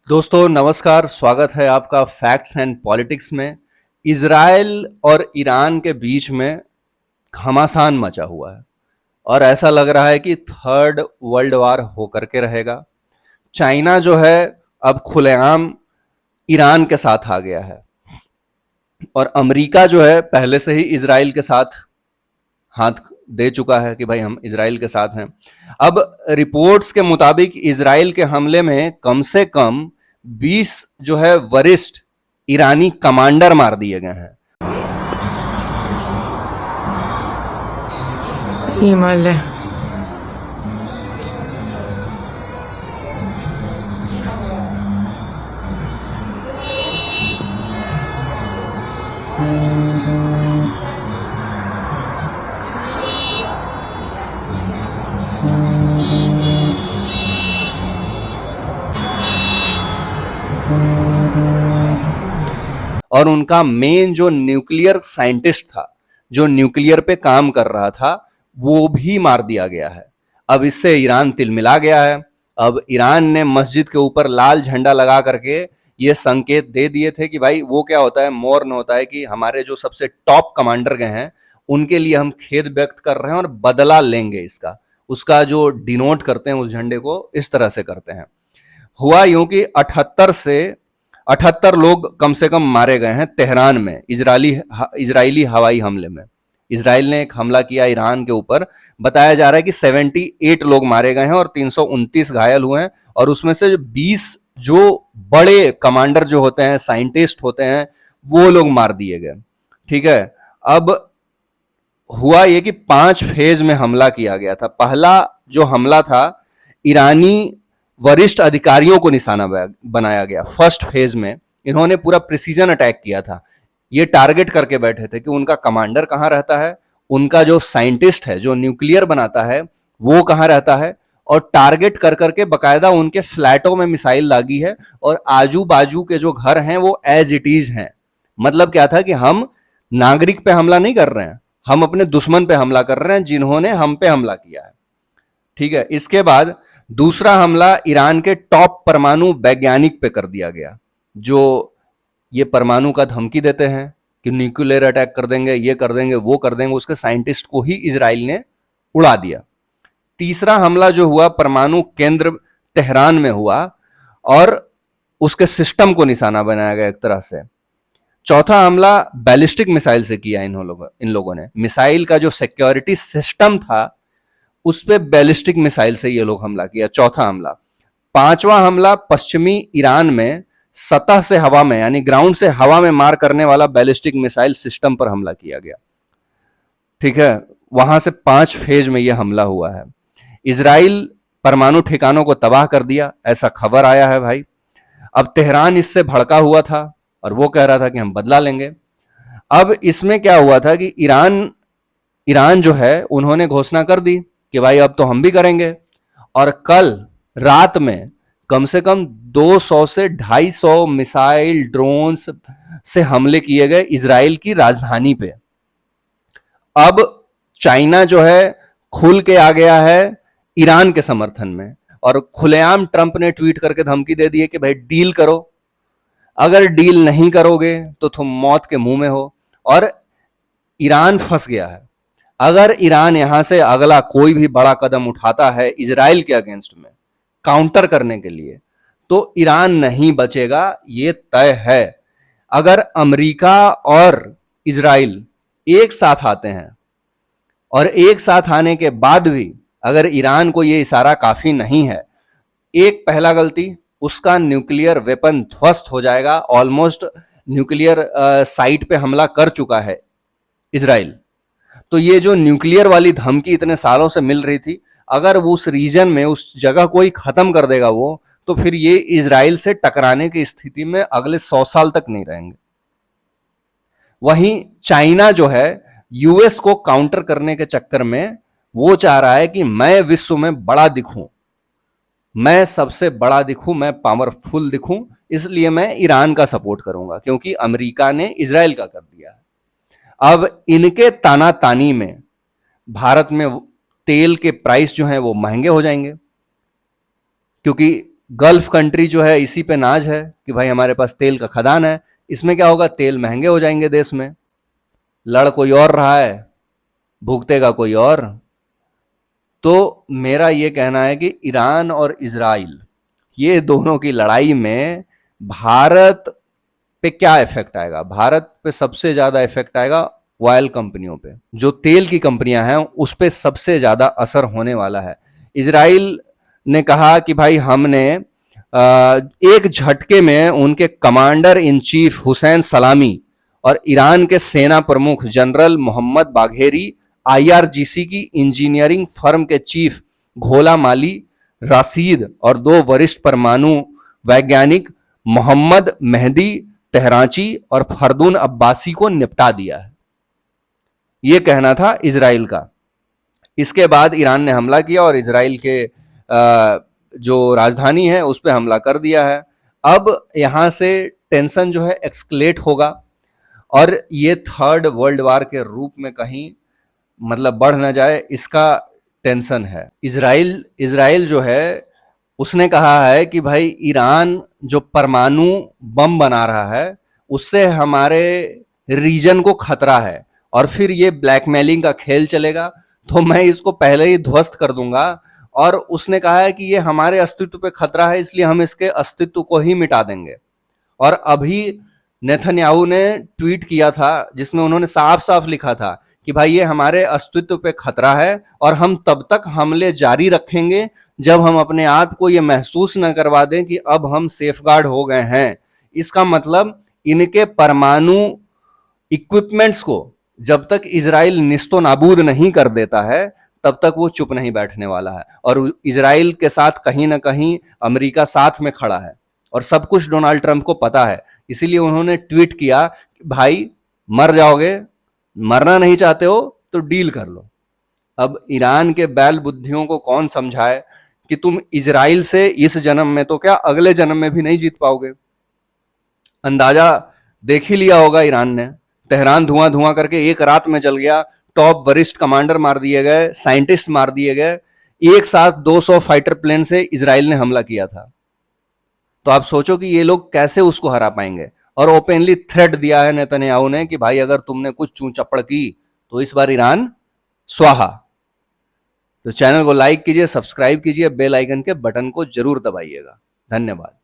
दोस्तों नमस्कार, स्वागत है आपका फैक्ट्स एंड पॉलिटिक्स में। इज़राइल और ईरान के बीच में घमासान मचा हुआ है और ऐसा लग रहा है कि थर्ड वर्ल्ड वार होकर के रहेगा। चाइना जो है अब खुलेआम ईरान के साथ आ गया है और अमेरिका जो है पहले से ही इज़राइल के साथ हाथ दे चुका है कि भाई हम इज़राइल के साथ हैं। अब रिपोर्ट्स के मुताबिक इज़राइल के हमले में कम से कम 20 जो है वरिष्ठ ईरानी कमांडर मार दिए गए हैं। हिमालय और उनका मेन जो न्यूक्लियर साइंटिस्ट था, जो न्यूक्लियर पे काम कर रहा था, वो भी मार दिया गया है। अब इससे ईरान तिलमिला गया है। अब ईरान ने मस्जिद के ऊपर लाल झंडा लगा करके ये संकेत दे दिए थे कि भाई वो क्या होता है, मौन होता है कि हमारे जो सबसे टॉप कमांडर गए हैं उनके लिए हम खेद व्यक्त कर रहे हैं और बदला लेंगे इसका। उसका जो डिनोट करते हैं उस झंडे को इस तरह से करते हैं। हुआ यूं कि 78 लोग कम से कम मारे गए हैं तेहरान में इजरायली हवाई हमले में। इजराइल ने एक हमला किया ईरान के ऊपर। बताया जा रहा है कि 78 लोग मारे गए हैं और 329 घायल हुए हैं और उसमें से 20 जो बड़े कमांडर जो होते हैं, साइंटिस्ट होते हैं, वो लोग मार दिए गए। ठीक है। अब हुआ ये कि 5 फेज में हमला किया गया था। पहला जो हमला था ईरानी वरिष्ठ अधिकारियों को निशाना बनाया गया। फर्स्ट फेज में इन्होंने पूरा प्रिसीजन अटैक किया था। ये टारगेट करके बैठे थे कि उनका कमांडर कहां रहता है, उनका जो साइंटिस्ट है जो न्यूक्लियर बनाता है वो कहां रहता है, और टारगेट कर करके बकायदा उनके फ्लैटों में मिसाइल दागी है और आजू बाजू के जो घर हैं वो एज इट इज हैं। मतलब क्या था कि हम नागरिक पे हमला नहीं कर रहे हैं, हम अपने दुश्मन पे हमला कर रहे हैं जिन्होंने हम पे हमला किया है। ठीक है। इसके बाद दूसरा हमला ईरान के टॉप परमाणु वैज्ञानिक पे कर दिया गया, जो ये परमाणु का धमकी देते हैं कि न्यूक्लियर अटैक कर देंगे, ये कर देंगे, वो कर देंगे। उसके साइंटिस्ट को ही इजराइल ने उड़ा दिया। तीसरा हमला जो हुआ परमाणु केंद्र तेहरान में हुआ और उसके सिस्टम को निशाना बनाया गया एक तरह से। चौथा हमला बैलिस्टिक मिसाइल से किया इन लोगों ने। मिसाइल का जो सिक्योरिटी सिस्टम था उस पे बैलिस्टिक मिसाइल से ये लोग हमला किया, चौथा हमला। पांचवा हमला पश्चिमी ईरान में सतह से हवा में, यानी ग्राउंड से हवा में मार करने वाला बैलिस्टिक मिसाइल सिस्टम पर हमला किया गया। ठीक है। वहां से 5 फेज में यह हमला हुआ है। इजराइल परमाणु ठिकानों को तबाह कर दिया, ऐसा खबर आया है भाई। अब तेहरान इससे भड़का हुआ था और वो कह रहा था कि हम बदला लेंगे। अब इसमें क्या हुआ था कि ईरान जो है उन्होंने घोषणा कर दी कि भाई अब तो हम भी करेंगे। और कल रात में कम से कम 200 से 250 मिसाइल ड्रोन्स से हमले किए गए इजराइल की राजधानी पे। अब चाइना जो है खुल के आ गया है ईरान के समर्थन में और खुलेआम ट्रंप ने ट्वीट करके धमकी दे दी है कि भाई डील करो, अगर डील नहीं करोगे तो तुम मौत के मुंह में हो। और ईरान फंस गया है। अगर ईरान यहां से अगला कोई भी बड़ा कदम उठाता है इजराइल के अगेंस्ट में काउंटर करने के लिए, तो ईरान नहीं बचेगा, ये तय है। अगर अमेरिका और इजराइल एक साथ आते हैं और एक साथ आने के बाद भी अगर ईरान को ये इशारा काफी नहीं है, एक पहला गलती, उसका न्यूक्लियर वेपन ध्वस्त हो जाएगा। ऑलमोस्ट न्यूक्लियर साइट पे हमला कर चुका है इजराइल। तो ये जो न्यूक्लियर वाली धमकी इतने सालों से मिल रही थी, अगर वो उस रीजन में उस जगह कोई खत्म कर देगा वो, तो फिर ये इजराइल से टकराने की स्थिति में अगले 100 साल तक नहीं रहेंगे। वहीं चाइना जो है यूएस को काउंटर करने के चक्कर में वो चाह रहा है कि मैं विश्व में बड़ा दिखूं, मैं सबसे बड़ा दिखूं, मैं पावरफुल दिखूं, इसलिए मैं ईरान का सपोर्ट करूंगा क्योंकि अमेरिका ने इजराइल का कर दिया है। अब इनके तानातानी में भारत में तेल के प्राइस जो हैं वो महंगे हो जाएंगे, क्योंकि गल्फ कंट्री जो है इसी पे नाज है कि भाई हमारे पास तेल का खदान है। इसमें क्या होगा, तेल महंगे हो जाएंगे देश में, लड़ कोई और रहा है, भुगतेगा कोई और। तो मेरा ये कहना है कि ईरान और इजराइल, ये दोनों की लड़ाई में भारत पे क्या इफेक्ट आएगा? भारत पे सबसे ज्यादा इफेक्ट आएगा ऑयल कंपनियों पे, जो तेल की कंपनियां हैं उस पे सबसे ज्यादा असर होने वाला है। इजराइल ने कहा कि भाई हमने एक झटके में उनके कमांडर इन चीफ हुसैन सलामी और ईरान के सेना प्रमुख जनरल मोहम्मद बाघेरी, आईआरजीसी की इंजीनियरिंग फर्म के चीफ घोला माली राशिद और दो वरिष्ठ परमाणु वैज्ञानिक मोहम्मद मेहदी तेहराची और फरदून अब्बासी को निपटा दिया है। यह कहना था इजराइल का। इसके बाद ईरान ने हमला किया और इजराइल के जो राजधानी है उस पर हमला कर दिया है। अब यहां से टेंशन जो है एक्सक्लेट होगा और ये थर्ड वर्ल्ड वार के रूप में कहीं मतलब बढ़ ना जाए, इसका टेंशन है। इजराइल जो है उसने कहा है कि भाई ईरान जो परमाणु बम बना रहा है उससे हमारे रीजन को खतरा है और फिर ये ब्लैकमेलिंग का खेल चलेगा तो मैं इसको पहले ही ध्वस्त कर दूंगा। और उसने कहा है कि ये हमारे अस्तित्व पे खतरा है इसलिए हम इसके अस्तित्व को ही मिटा देंगे। और अभी नेतन्याहू ने ट्वीट किया था जिसमें उन्होंने साफ साफ लिखा था कि भाई ये हमारे अस्तित्व पे खतरा है और हम तब तक हमले जारी रखेंगे जब हम अपने आप को ये महसूस न करवा दें कि अब हम सेफगार्ड हो गए हैं। इसका मतलब इनके परमाणु इक्विपमेंट्स को जब तक इजराइल निस्तो नाबूद नहीं कर देता है तब तक वो चुप नहीं बैठने वाला है। और इजराइल के साथ कहीं ना कहीं अमेरिका साथ में खड़ा है और सब कुछ डोनाल्ड ट्रंप को पता है, इसीलिए उन्होंने ट्वीट किया भाई मर जाओगे, मरना नहीं चाहते हो तो डील कर लो। अब ईरान के बैल बुद्धियों को कौन समझाए कि तुम इजराइल से इस जन्म में तो क्या अगले जन्म में भी नहीं जीत पाओगे। अंदाजा देख ही लिया होगा ईरान ने। तेहरान धुआं धुआं करके एक रात में जल गया, टॉप वरिष्ठ कमांडर मार दिए गए, साइंटिस्ट मार दिए गए। एक साथ 200 फाइटर प्लेन से इजराइल ने हमला किया था। तो आप सोचो कि ये लोग कैसे उसको हरा पाएंगे। और ओपनली थ्रेट दिया है नेतन्याहू ने कि भाई अगर तुमने कुछ चूं चपड़ की तो इस बार ईरान स्वाहा। तो चैनल को लाइक कीजिए, सब्सक्राइब कीजिए, बेल आइकन के बटन को जरूर दबाइएगा। धन्यवाद।